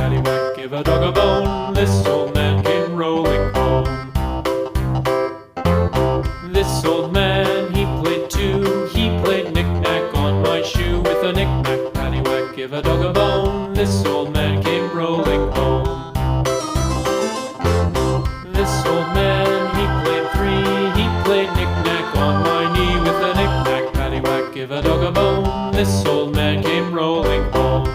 paddywhack, give a dog a bone. This old man came rolling home. This old man, he played too. He played knick-knack on my shoe. With a knick-knack, paddywhack, give a dog a bone. This old man came rolling home. This old man, he played three. He played knick-knack on my knee. With a knick-knack, paddywhack, give a dog a bone. This old man came rolling home.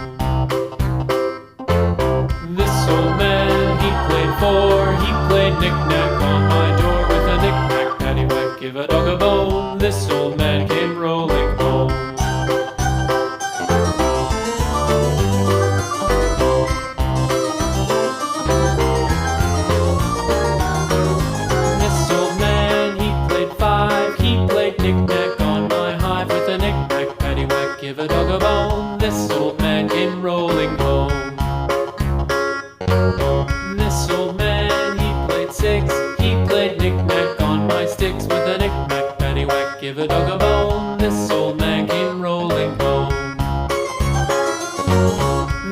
This old man, he played four. He played knick-knack on my door. With a knick-knack, paddywhack, give a dog a bone. This old man came rolling home. This old man, he played five. He played knick-knack on my hive. With a knick-knack, paddywhack, give a dog a bone. This old man came rolling home. This old man, he played six. He played knick-knack on my sticks. With a knick-knack, paddywhack, give a dog a bone. This old man came rolling home.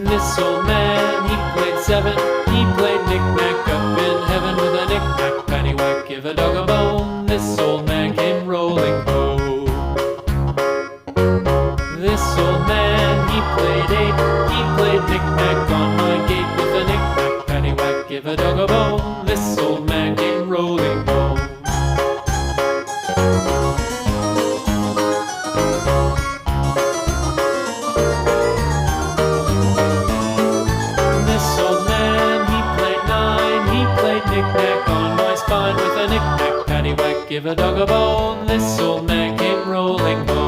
This old man, he played seven. He played knick-knack up in heaven. With a knick-knack, paddywhack, give a dog a bone. This old man came rolling home. This old man, he played eight. He played knick-knack on my gate. With a knick-knack, paddywhack, give a dog a bone. This old man came rolling home. This old man, he played nine. He played knick-knack on my spine. With a knick-knack, paddywhack, give a dog a bone. This old man came rolling home.